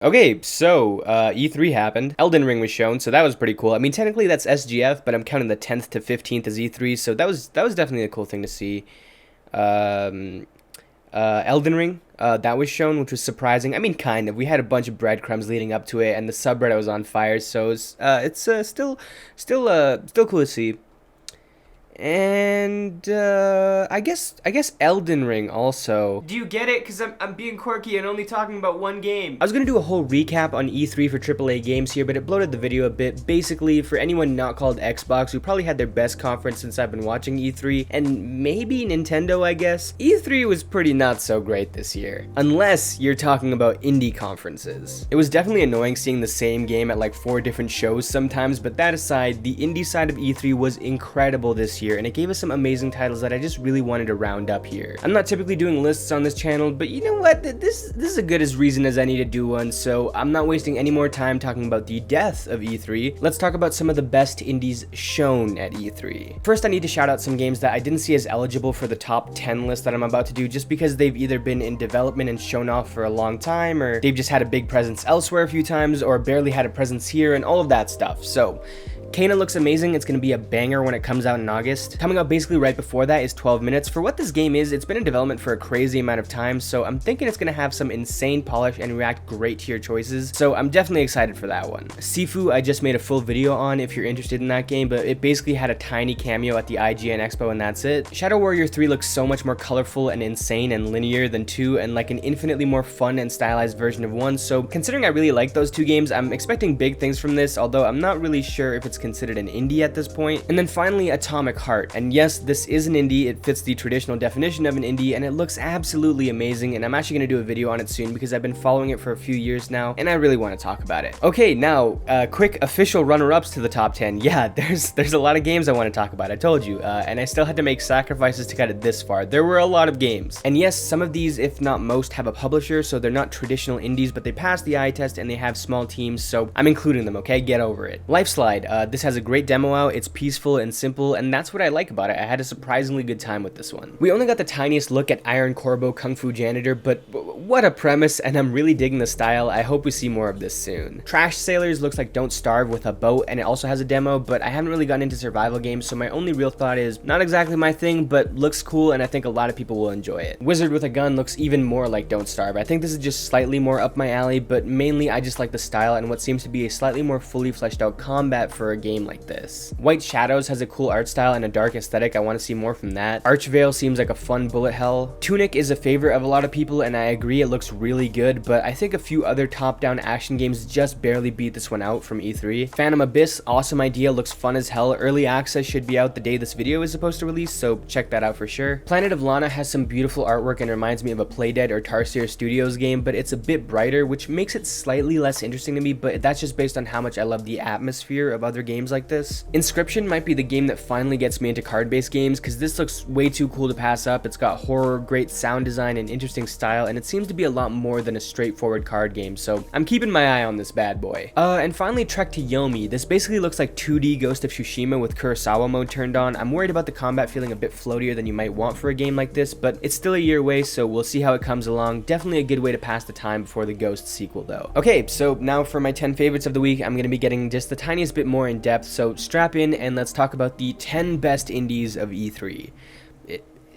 Okay, so E3 happened. Elden Ring was shown, so that was pretty cool. I mean, technically that's SGF, but I'm counting the 10th to 15th as E3, so that was definitely a cool thing to see. Elden Ring, that was shown, which was surprising. I mean, kind of. We had a bunch of breadcrumbs leading up to it, and the subreddit was on fire, so it's still cool to see. And I guess Elden Ring also. Do you get it? Because I'm being quirky and only talking about one game. I was gonna do a whole recap on E3 for AAA games here, but it bloated the video a bit. Basically, for anyone not called Xbox, who probably had their best conference since I've been watching E3, and maybe Nintendo, I guess, E3 was pretty not so great this year. Unless you're talking about indie conferences. It was definitely annoying seeing the same game at like 4 different shows sometimes, but that aside, the indie side of E3 was incredible this year, and it gave us some amazing titles that I just really wanted to round up here. I'm not typically doing lists on this channel, but you know what? This is a good as reason as any to do one, so I'm not wasting any more time talking about the death of E3. Let's talk about some of the best indies shown at E3. First, I need to shout out some games that I didn't see as eligible for the top 10 list that I'm about to do, just because they've either been in development and shown off for a long time, or they've just had a big presence elsewhere a few times, or barely had a presence here, and all of that stuff. So Kena looks amazing. It's going to be a banger when it comes out in August. Coming out basically right before that is 12 Minutes. For what this game is, it's been in development for a crazy amount of time, so I'm thinking it's going to have some insane polish and react great to your choices, so I'm definitely excited for that one. Sifu, I just made a full video on if you're interested in that game, but it basically had a tiny cameo at the IGN Expo and that's it. Shadow Warrior 3 looks so much more colorful and insane and linear than 2, and like an infinitely more fun and stylized version of 1, so considering I really like those two games, I'm expecting big things from this, although I'm not really sure if it's considered an indie at this point. And then finally, Atomic Heart. And yes, this is an indie. It fits the traditional definition of an indie, and it looks absolutely amazing, and I'm actually going to do a video on it soon because I've been following it for a few years now, and I really want to talk about it. Okay, now, quick official runner-ups to the top 10. Yeah, there's a lot of games I want to talk about, I told you, and I still had to make sacrifices to get it this far. There were a lot of games. And yes, some of these, if not most, have a publisher, so they're not traditional indies, but they pass the eye test and they have small teams, so I'm including them, okay? Get over it. Lifeslide, this has a great demo out. It's peaceful and simple, and that's what I like about it. I had a surprisingly good time with this one. We only got the tiniest look at Iron Corbo Kung Fu Janitor, but what a premise, and I'm really digging the style. I hope we see more of this soon. Trash Sailors looks like Don't Starve with a boat, and it also has a demo, but I haven't really gotten into survival games, so my only real thought is not exactly my thing, but looks cool, and I think a lot of people will enjoy it. Wizard with a Gun looks even more like Don't Starve. I think this is just slightly more up my alley, but mainly I just like the style and what seems to be a slightly more fully fleshed out combat for a game like this. White Shadows has a cool art style and a dark aesthetic. I want to see more from that. Archvale seems like a fun bullet hell. Tunic is a favorite of a lot of people, and I agree it looks really good, but I think a few other top-down action games just barely beat this one out from E3. Phantom Abyss, awesome idea, looks fun as hell. Early access should be out the day this video is supposed to release, so check that out for sure. Planet of Lana has some beautiful artwork and reminds me of a Playdead or Tarsier Studios game, but it's a bit brighter, which makes it slightly less interesting to me, but that's just based on how much I love the atmosphere of other games like this. Inscription might be the game that finally gets me into card-based games, because this looks way too cool to pass up. It's got horror, great sound design, and interesting style, and it seems to be a lot more than a straightforward card game, so I'm keeping my eye on this bad boy. And finally, Trek to Yomi. This basically looks like 2D Ghost of Tsushima with Kurosawa mode turned on. I'm worried about the combat feeling a bit floatier than you might want for a game like this, but it's still a year away, so we'll see how it comes along. Definitely a good way to pass the time before the Ghost sequel, though. Okay, so now for my 10 favorites of the week, I'm going to be getting just the tiniest bit more in depth, so strap in and let's talk about the 10 best indies of E3.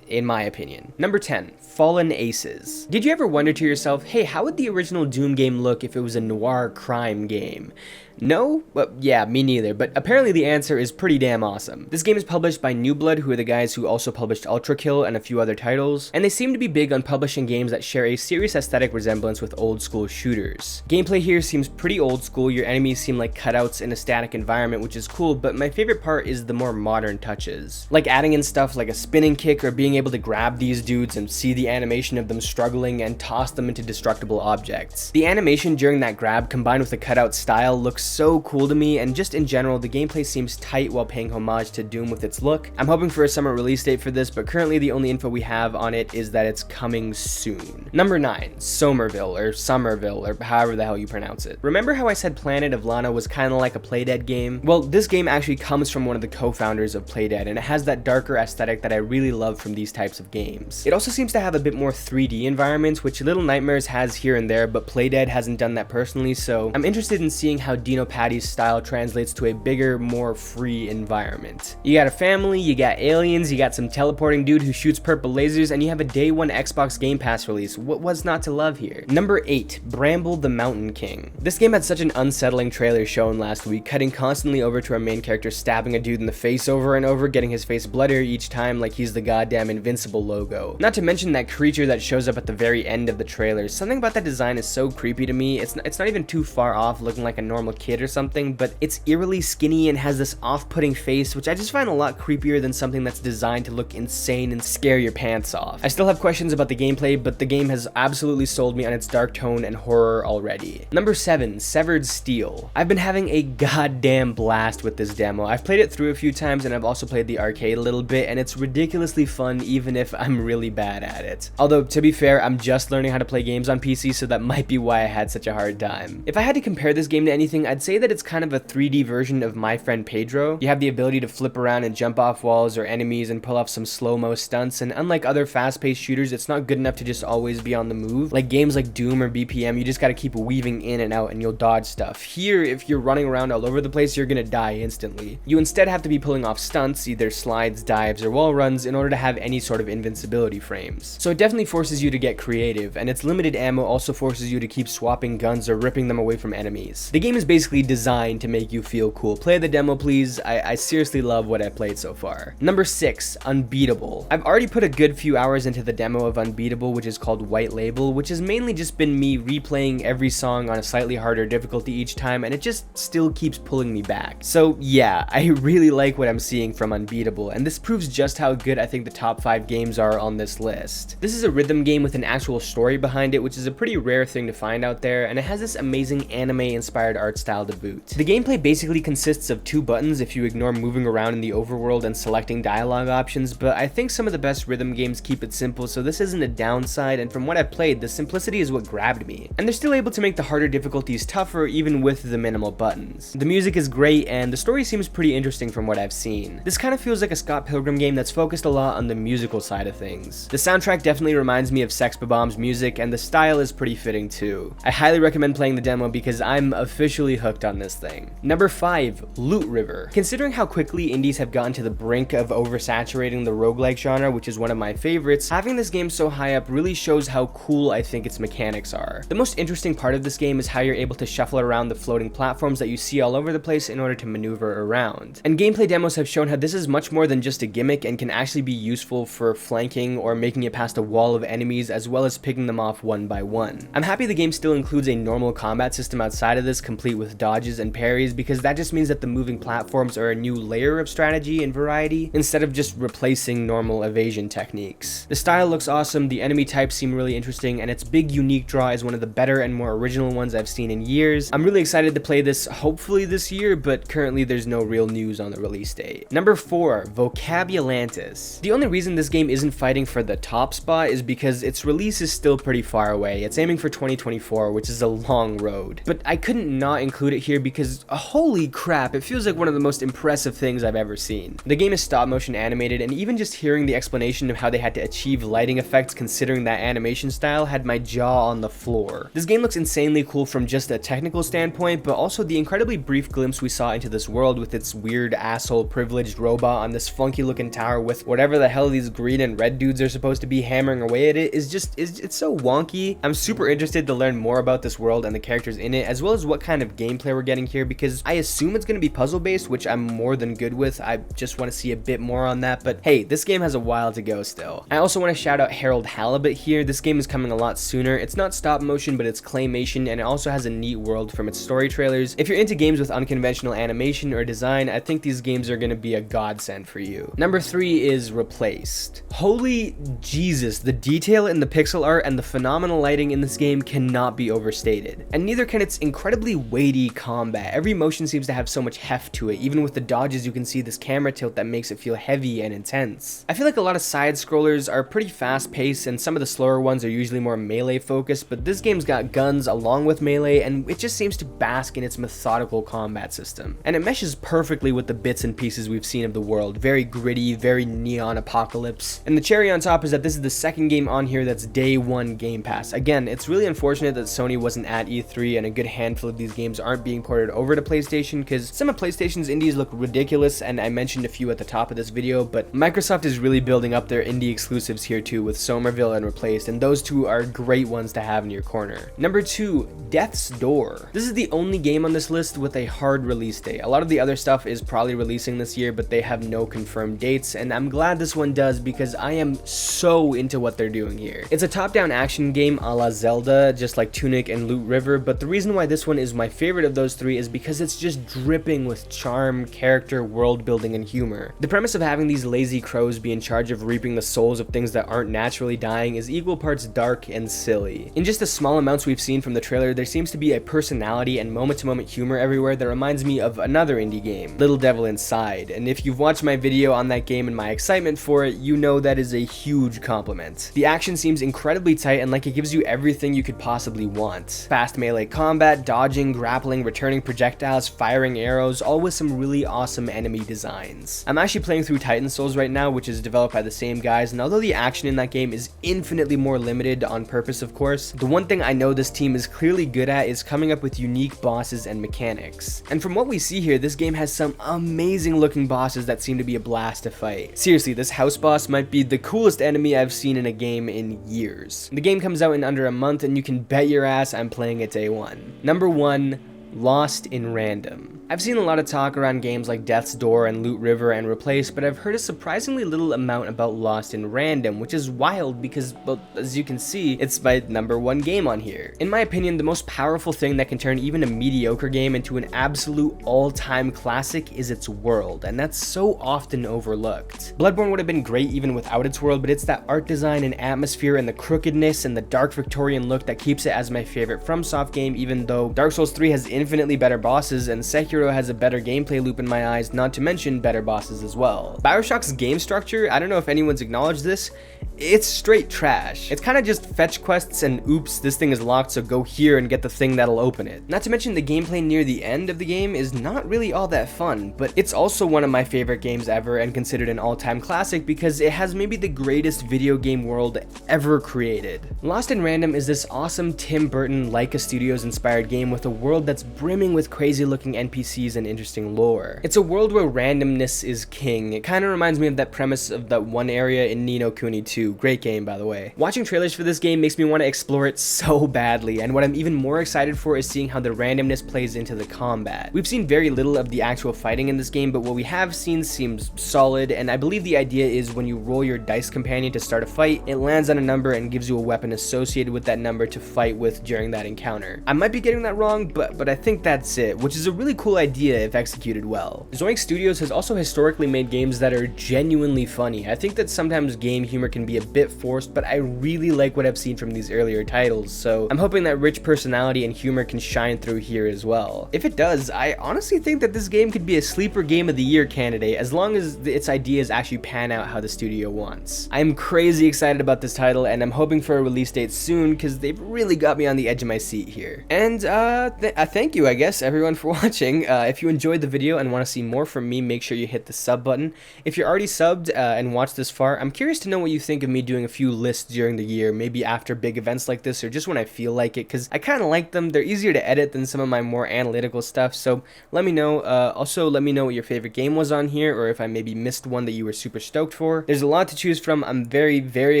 In my opinion. Number 10, Fallen Aces. Did you ever wonder to yourself, hey, how would the original Doom game look if it was a noir crime game? No? Well, yeah, me neither, but apparently the answer is pretty damn awesome. This game is published by New Blood, who are the guys who also published Ultra Kill and a few other titles, and they seem to be big on publishing games that share a serious aesthetic resemblance with old school shooters. Gameplay here seems pretty old school. Your enemies seem like cutouts in a static environment, which is cool, but my favorite part is the more modern touches. Like adding in stuff like a spinning kick or being able to grab these dudes and see the animation of them struggling and toss them into destructible objects. The animation during that grab combined with the cutout style looks so cool to me, and just in general, the gameplay seems tight while paying homage to Doom with its look. I'm hoping for a summer release date for this, but currently the only info we have on it is that it's coming soon. Number 9, Somerville, or however the hell you pronounce it. Remember how I said Planet of Lana was kind of like a Playdead game? Well, this game actually comes from one of the co-founders of Playdead, and it has that darker aesthetic that I really love from these types of games. It also seems to have a bit more 3D environments, which Little Nightmares has here and there, but Playdead hasn't done that personally, so I'm interested in seeing how Dino Patty's style translates to a bigger, more free environment. You got a family, you got aliens, you got some teleporting dude who shoots purple lasers, and you have a day one Xbox Game Pass release. What's not to love here? Number 8, Bramble the Mountain King. This game had such an unsettling trailer shown last week, cutting constantly over to our main character stabbing a dude in the face over and over, getting his face bloodier each time like he's the goddamn Invincible logo. Not to mention that creature that shows up at the very end of the trailer. Something about that design is so creepy to me. It's not even too far off looking like a normal kid or something, but it's eerily skinny and has this off-putting face, which I just find a lot creepier than something that's designed to look insane and scare your pants off. I still have questions about the gameplay, but the game has absolutely sold me on its dark tone and horror already. Number 7, Severed Steel. I've been having a goddamn blast with this demo. I've played it through a few times, and I've also played the arcade a little bit, and it's ridiculously fun even if I'm really bad at it. Although, to be fair, I'm just learning how to play games on PC, so that might be why I had such a hard time. If I had to compare this game to anything, I'd say that it's kind of a 3D version of My Friend Pedro. You have the ability to flip around and jump off walls or enemies and pull off some slow-mo stunts, and unlike other fast-paced shooters, it's not good enough to just always be on the move. Like games like Doom or BPM, you just gotta keep weaving in and out and you'll dodge stuff. Here, if you're running around all over the place, you're gonna die instantly. You instead have to be pulling off stunts, either slides, dives, or wall runs, in order to have any sort of invincibility frames. So it definitely forces you to get creative, and its limited ammo also forces you to keep swapping guns or ripping them away from enemies. The game is basically designed to make you feel cool. Play the demo, please. I seriously love what I played so far. Number 6, Unbeatable. I've already put a good few hours into the demo of Unbeatable, which is called White Label, which has mainly just been me replaying every song on a slightly harder difficulty each time, and it just still keeps pulling me back. So yeah, I really like what I'm seeing from Unbeatable, and this proves just how good I think the top 5 games are on this list. This is a rhythm game with an actual story behind it, which is a pretty rare thing to find out there, and it has this amazing anime-inspired art style to boot. The gameplay basically consists of 2 buttons if you ignore moving around in the overworld and selecting dialogue options, but I think some of the best rhythm games keep it simple, so this isn't a downside, and from what I've played, the simplicity is what grabbed me. And they're still able to make the harder difficulties tougher even with the minimal buttons. The music is great, and the story seems pretty interesting from what I've seen. This kind of feels like a Scott Pilgrim game that's focused a lot on the musical side of things. The soundtrack definitely reminds me of Sex Bob-omb's music, and the style is pretty fitting too. I highly recommend playing the demo because I'm officially hooked on this thing. Number 5, Loot River. Considering how quickly indies have gotten to the brink of oversaturating the roguelike genre, which is one of my favorites, having this game so high up really shows how cool I think its mechanics are. The most interesting part of this game is how you're able to shuffle around the floating platforms that you see all over the place in order to maneuver around. And gameplay demos have shown how this is much more than just a gimmick and can actually be useful for flanking or making it past a wall of enemies, as well as picking them off one by one. I'm happy the game still includes a normal combat system outside of this, complete with dodges and parries, because that just means that the moving platforms are a new layer of strategy and variety, instead of just replacing normal evasion techniques. The style looks awesome, the enemy types seem really interesting, and its big unique draw is one of the better and more original ones I've seen in years. I'm really excited to play this hopefully this year, but currently there's no real news on the release date. Number 4, Vokabulantis. The only reason this game isn't fighting for the top spot is because its release is still pretty far away. It's aiming for 2024, which is a long road. But I couldn't not include it here because holy crap, it feels like one of the most impressive things I've ever seen. The game is stop motion animated, and even just hearing the explanation of how they had to achieve lighting effects considering that animation style had my jaw on the floor. This game looks insanely cool from just a technical standpoint, but also the incredibly brief glimpse we saw into this world with its weird asshole privileged robot on this funky looking tower with whatever the hell these green and red dudes are supposed to be hammering away at it it's so wonky. I'm super interested to learn more about this world and the characters in it, as well as what kind of gameplay we're getting here, because I assume it's going to be puzzle based, which I'm more than good with. I just want to see a bit more on that, but hey, this game has a while to go still. I also want to shout out Harold Halibut here. This game is coming a lot sooner. It's not stop motion, but it's claymation, and it also has a neat world from its story trailers. If you're into games with unconventional animation or design, I think these games are going to be a godsend for you. Number 3 is Replaced. Holy Jesus, the detail in the pixel art and the phenomenal lighting in this game cannot be overstated, and neither can its incredibly weighty weighty combat. Every motion seems to have so much heft to it. Even with the dodges, you can see this camera tilt that makes it feel heavy and intense. I feel like a lot of side scrollers are pretty fast paced and some of the slower ones are usually more melee focused, but this game's got guns along with melee and it just seems to bask in its methodical combat system. And it meshes perfectly with the bits and pieces we've seen of the world. Very gritty, very neon apocalypse. And the cherry on top is that this is the second game on here that's day one Game Pass. Again, it's really unfortunate that Sony wasn't at E3 and a good handful of these games aren't being ported over to PlayStation, because some of PlayStation's indies look ridiculous, and I mentioned a few at the top of this video, but Microsoft is really building up their indie exclusives here too, with Somerville and Replaced, and those two are great ones to have in your corner. Number 2, Death's Door. This is the only game on this list with a hard release date. A lot of the other stuff is probably releasing this year, but they have no confirmed dates, and I'm glad this one does because I am so into what they're doing here. It's a top-down action game a la Zelda, just like Tunic and Loot River, but the reason why this one is my favorite of those three is because it's just dripping with charm, character, world building, and humor. The premise of having these lazy crows be in charge of reaping the souls of things that aren't naturally dying is equal parts dark and silly. In just the small amounts we've seen from the trailer, there seems to be a personality and moment-to-moment humor everywhere that reminds me of another indie game, Little Devil Inside, and if you've watched my video on that game and my excitement for it, you know that is a huge compliment. The action seems incredibly tight and like it gives you everything you could possibly want. Fast melee combat, dodging, grappling, returning projectiles, firing arrows, all with some really awesome enemy designs. I'm actually playing through Titan Souls right now, which is developed by the same guys, and although the action in that game is infinitely more limited on purpose of course, the one thing I know this team is clearly good at is coming up with unique bosses and mechanics. And from what we see here, this game has some amazing looking bosses that seem to be a blast to fight. Seriously, this house boss might be the coolest enemy I've seen in a game in years. The game comes out in under a month and you can bet your ass I'm playing it day one. Number 1, Lost in Random. I've seen a lot of talk around games like Death's Door and Loot River and Replaced, but I've heard a surprisingly little amount about Lost in Random, which is wild because, well, as you can see, it's my number 1 game on here. In my opinion, the most powerful thing that can turn even a mediocre game into an absolute all-time classic is its world, and that's so often overlooked. Bloodborne would have been great even without its world, but it's that art design and atmosphere and the crookedness and the dark Victorian look that keeps it as my favorite FromSoft game, even though Dark Souls 3 has infinitely better bosses and Sekiro has a better gameplay loop in my eyes, not to mention better bosses as well. BioShock's game structure, I don't know if anyone's acknowledged this, it's straight trash. It's kind of just fetch quests and oops, this thing is locked, so go here and get the thing that'll open it. Not to mention the gameplay near the end of the game is not really all that fun, but it's also one of my favorite games ever and considered an all-time classic because it has maybe the greatest video game world ever created. Lost in Random is this awesome Tim Burton Laika Studios inspired game with a world that's brimming with crazy looking NPCs and interesting lore. It's a world where randomness is king. It kind of reminds me of that premise of that one area in Ni no Kuni 2. Great game, by the way. Watching trailers for this game makes me want to explore it so badly, and what I'm even more excited for is seeing how the randomness plays into the combat. We've seen very little of the actual fighting in this game, but what we have seen seems solid, and I believe the idea is when you roll your dice companion to start a fight, it lands on a number and gives you a weapon associated with that number to fight with during that encounter. I might be getting that wrong, but I think that's it, which is a really cool idea if executed well. Zoink Studios has also historically made games that are genuinely funny. I think that sometimes game humor can be a bit forced, but I really like what I've seen from these earlier titles, so I'm hoping that rich personality and humor can shine through here as well. If it does, I honestly think that this game could be a sleeper game of the year candidate as long as its ideas actually pan out how the studio wants. I'm crazy excited about this title and I'm hoping for a release date soon because they've really got me on the edge of my seat here. And thank you, I guess, everyone for watching. If you enjoyed the video and want to see more from me, make sure you hit the sub button. If you're already subbed and watched this far, I'm curious to know what you think of me doing a few lists during the year, maybe after big events like this or just when I feel like it, because I kind of like them. They're easier to edit than some of my more analytical stuff, so let me know. Also, let me know what your favorite game was on here, or if I maybe missed one that you were super stoked for. There's a lot to choose from. I'm very, very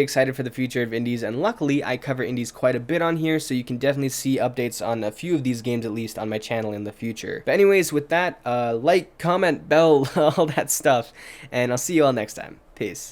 excited for the future of indies, and luckily I cover indies quite a bit on here, so you can definitely see updates on a few of these games at least on my channel in the future. But anyways, with that, like, comment, bell, all that stuff, and I'll see you all next time. Peace.